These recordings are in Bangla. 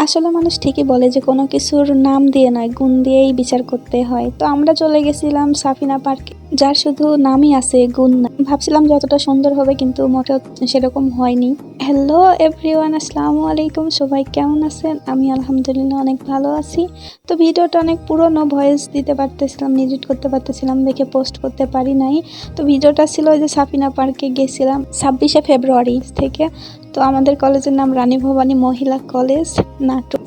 আসলে মানুষ ঠিকই বলে যে কোনো কিছুর নাম দিয়ে নয়, গুণ দিয়েই বিচার করতে হয়। তো আমরা চলে গেছিলাম সাফিনা পার্কে, যার শুধু নামই আছে, গুণ না। ভাবছিলাম যতটা সুন্দর হবে, কিন্তু মোটেও সেরকম হয়নি। হ্যালো এভরিওয়ান, আসসালামু আলাইকুম। সবাই কেমন আছেন? আমি আলহামদুলিল্লাহ অনেক ভালো আছি। তো ভিডিওটা অনেক পুরনো, ভয়েস দিতে পারতেছিলাম, এডিট করতে পারতেছিলাম দেখে পোস্ট করতে পারি নাই। তো ভিডিওটা ছিল যে সাফিনা পার্কে গেছিলাম 26শে ফেব্রুয়ারি থেকে। তো আমাদের কলেজের নাম রানী ভবানী মহিলা কলেজ।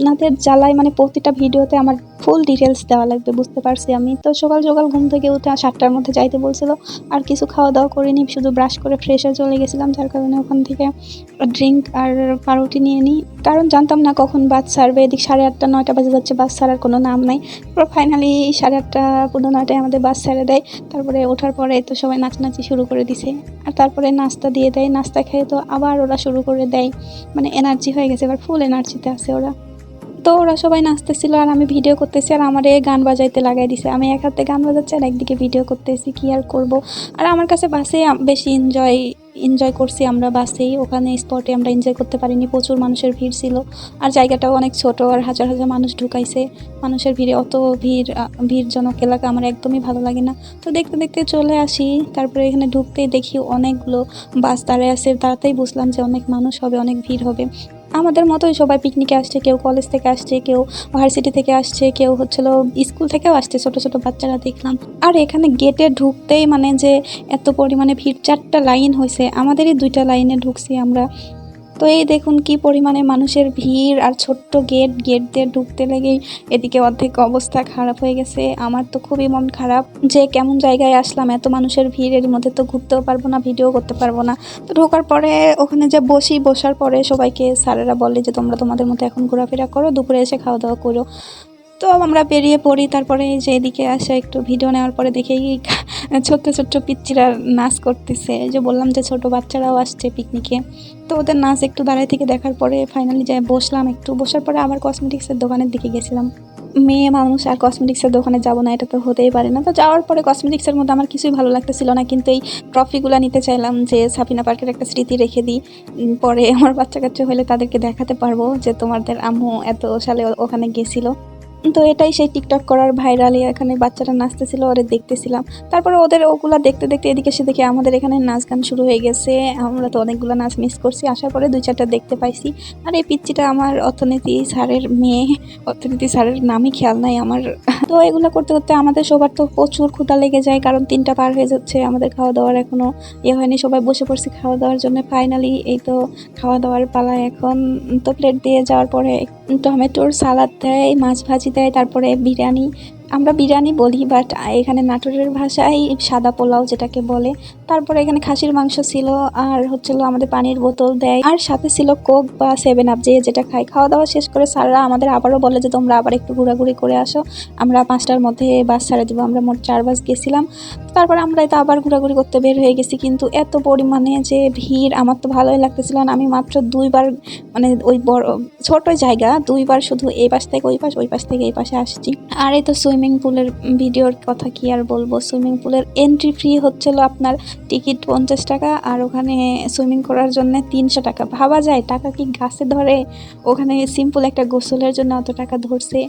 নাটের জ্বালায় মানে প্রতিটা ভিডিওতে আমার ফুল ডিটেলস দেওয়া লাগবে, বুঝতে পারছি আমি। তো সকাল সকাল ঘুম থেকে উঠে 7টার মধ্যে যাইতে বলছিল, আর কিছু খাওয়া দাওয়া করিনি, শুধু ব্রাশ করে ফ্রেশে চলে গেছিলাম। যার কারণে ওখান থেকে ড্রিঙ্ক আর পাউরুটি নিয়ে নিই, কারণ জানতাম না কখন বাস ছাড়বে। এদিক 8:30 9টা বাজে যাচ্ছে, বাস ছাড়ার কোনো নাম নাই। তারপর ফাইনালি 8:30 পৌনে 9টায় আমাদের বাস ছেড়ে দেয়। তারপরে ওঠার পরে তো সবাই নাচানাচি শুরু করে দিছে, আর তারপরে নাস্তা দিয়ে দেয়। নাস্তা খেয়ে তো আবার ওরা শুরু করে দেয়, মানে এনার্জি হয়ে গেছে, এবার ফুল এনার্জিতে আছে ওরা। তো ওরা সবাই নাচতেছিল আর আমি ভিডিও করতেছি, আর আমারে গান বাজাইতে লাগাই দিছে। আমি এক হাতে গান বাজাচ্ছি আর একদিকে ভিডিও করতেছি, কি আর করব। আর আমার কাছে বাসে বেশি এনজয় করছি আমরা বাসেই। ওখানে স্পটে আমরা এনজয় করতে পারিনি, প্রচুর মানুষের ভিড় ছিল, আর জায়গাটাও অনেক ছোট, আর হাজার হাজার মানুষ ঢুকাইছে। মানুষের ভিড়ে অত ভিড়জনক এলাকা আমার একদমই ভালো লাগে না। তো দেখতে দেখতে চলে আসি। তারপরে এখানে ঢুকতেই দেখি অনেকগুলো বাস দাঁড়ায় আছে, তাড়াতাড়ি বুঝলাম যে অনেক মানুষ হবে, অনেক ভিড় হবে। আমাদের মতোই সবাই পিকনিকে আসছে, কেউ কলেজ থেকে আসছে, কেউ ভার্সিটি থেকে আসছে, কেউ হচ্ছিল স্কুল থেকেও আসছে, ছোট ছোট বাচ্চারা দেখলাম। আর এখানে গেটে ঢুকতেই মানে যে এত পরিমাণে ভিড়, 4টা লাইন হয়েছে, আমাদেরই 2টা লাইনে ঢুকছি আমরা। তো এই দেখুন কি পরিমাণে মানুষের ভিড়, আর ছোট্ট গেট দিয়ে ঢুকতে লেগেই এদিকে অর্ধেক অবস্থা খারাপ হয়ে গেছে। আমার তো খুবই মন খারাপ যে কেমন জায়গায় আসলাম, এত মানুষের ভিড়ের মধ্যে তো ঘুরতেও পারবো না, ভিডিও করতে পারবো না। তো ঢোকার পরে ওখানে যে বসার পরে সবাইকে স্যারেরা বলে যে তোমরা তোমাদের মতো এখন ঘোরাফেরা করো, দুপুরে এসে খাওয়া দাওয়া করো। তো আমরা বেরিয়ে পড়ি। তারপরে যে এদিকে আসে একটু ভিডিও নেওয়ার পরে দেখি ছোট্ট ছোট্ট পিচ্চিরা নাচ করতেছে। যে বললাম যে ছোট বাচ্চারাও আসছে পিকনিকে। তো ওদের নাচ একটু দাঁড়ায় থেকে দেখার পরে ফাইনালি যাই বসলাম। একটু বসার পরে আবার কসমেটিক্সের দোকানের দিকে গেছিলাম। মেয়ে মানুষ আর কসমেটিক্সের দোকানে যাবো না, এটা তো হতেই পারে না। তো যাওয়ার পরে কসমেটিক্সের মধ্যে আমার কিছুই ভালো লাগতেছিল না, কিন্তু এই ট্রফিগুলো নিতে চাইলাম যে সাফিনা পার্কের একটা স্মৃতি রেখে দিই। পরে আমার বাচ্চা কাচ্চা হলে তাদেরকে দেখাতে পারবো যে তোমাদের আম্মু এত সালে ওখানে গেছিল। তো এটাই সেই টিকটক করার ভাইরালি। এখানে বাচ্চারা নাচতেছিল, ওরে দেখতেছিলাম। তারপরে ওদের ওগুলা দেখতে দেখতে এদিকে সেদিকে আমাদের এখানে নাচ গান শুরু হয়ে গেছে। আমরা তো অনেকগুলো নাচ মিস করছি, আসার পরে 2-4টা দেখতে পাইছি। আর এই পিচ্চিটা আমার অর্থনীতি স্যারের মেয়ে, অর্থনীতি স্যারের নামই খেয়াল নাই আমার। তো এগুলো করতে করতে আমাদের সবার তো প্রচুর ক্ষুধা লেগে যায়, কারণ 3টা পার হয়ে যাচ্ছে, আমাদের খাওয়া দাওয়ার এখনো হয়নি। সবাই বসে পড়ছি খাওয়া দাওয়ার জন্য। ফাইনালি এই তো খাওয়া দাওয়ার পালা এখন। তো প্লেট দিয়ে যাওয়ার পরে টমেটোর সালাদ দেয়, মাছ ভাজি দেয়, তারপরে বিরিয়ানি। আমরা বিরিয়ানি বলি, বাট এখানে নাটোরের ভাষায় সাদা পোলাও যেটাকে বলে। তারপরে এখানে খাসির মাংস ছিল, আর হচ্ছিল আমাদের পানির বোতল দেয়, আর সাথে ছিল কোক বা 7 আপ, যে যেটা খায়। খাওয়া দাওয়া শেষ করে স্যাররা আমাদের আবারও বলে যে তোমরা আবার একটু ঘোরাঘুরি করে আসো, আমরা 5টার মধ্যে বাস ছাড়ে দেবো। আমরা মোট 4 বাস গেছিলাম। তারপর আমরা তো আবার ঘোরাঘুরি করতে বের হয়ে গেছি, কিন্তু এত পরিমাণে যে ভিড়, আমার তো ভালোই লাগতেছিল না। আমি মাত্র 2বার মানে ওই বড় ছোট জায়গা 2বার শুধু এই পাশ থেকে ওই পাশ, ওই পাশ থেকে এই পাশে আসছি। আর এই তো সুইমিং পুলের ভিডিওর কথা কি আর বলবো। সুইমিং পুলের এন্ট্রি ফি হচ্ছিল আপনার টিকিট 50 টাকা, আর ওখানে সুইমিং করার জন্য 300 টাকা। ভাবা যায় টাকা কি গাছে ধরে? ওখানে সিম্পল একটা গোসলের জন্য অত টাকা ধরছে,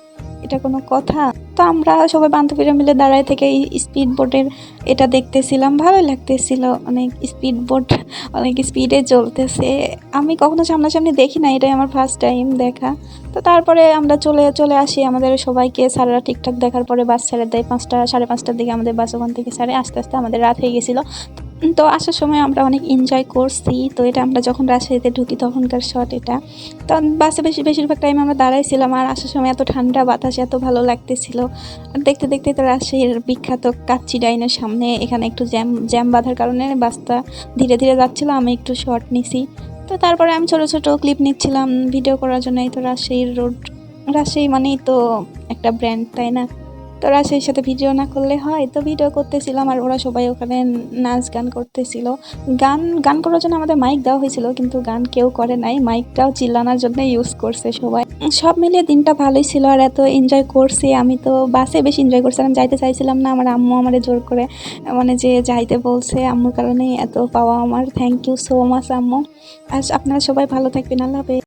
এটা কোনো কথা? তো আমরা সবাই বান্ধবীরা মিলে দাঁড়ায় থেকে স্পিড বোটের এটা দেখতেছিলাম, ভালোই লাগতেছিল। অনেক স্পিড বোট অনেক স্পিডে চলতেছে, আমি কখনো সামনাসামনি দেখি না, এটাই আমার ফার্স্ট টাইম দেখা। তো তারপরে আমরা চলে আসি। আমাদের সবাইকে স্যাররা ঠিকঠাক দেখার পরে বাস ছেড়ে দেয়। 5টা 5:30টার দিকে আমাদের বাস ওখান থেকে ছাড়ে। আস্তে আস্তে আমাদের রাত হয়ে গেছিলো। তো আসার সময় আমরা অনেক এনজয় করছি। তো এটা আমরা যখন রাজশাহীতে ঢুকি তখনকার শট এটা। তো বাসে বেশিরভাগ টাইম আমরা দাঁড়াইছিলাম, আর আসার সময় এত ঠান্ডা বাতাস, এত ভালো লাগতেছিল। আর দেখতে দেখতে তো রাজশাহীর বিখ্যাত কাচ্চি ডাইনের সামনে এখানে একটু জ্যাম বাঁধার কারণে বাসটা ধীরে ধীরে যাচ্ছিলো, আমি একটু শর্ট নিছি। তো তারপরে আমি ছোট ছোট ক্লিপ নিচ্ছিলাম ভিডিও করার জন্য। এই তো রাজশাহীর রোড, রাজশাহী মানেই তো একটা ব্র্যান্ড, তাই না? তো রাজশাহীর সাথে ভিডিও না করলে হয়? তো ভিডিও করতেছিলাম, আর ওরা সবাই ওখানে নাচ গান করতেছিল। গান করার জন্য আমাদের মাইক দেওয়া হয়েছিল, কিন্তু গান কেউ করে নাই, মাইকটাও চিল্লানোর জন্য ইউজ করছে সবাই। সব মিলিয়ে দিনটা ভালোই ছিল, আর এত এনজয় করছি। আমি তো বাসে বেশি এনজয় করছিলাম, যাইতে চাইছিলাম না। আমার আম্মু আমাদের জোর করে মানে যে যাইতে বলছে, আম্মুর কারণে এত পাওয়া আমার। থ্যাংক ইউ সো মাচ আম্মু। আর আপনারা সবাই ভালো থাকবেন। আল্লাহ হাফেজ।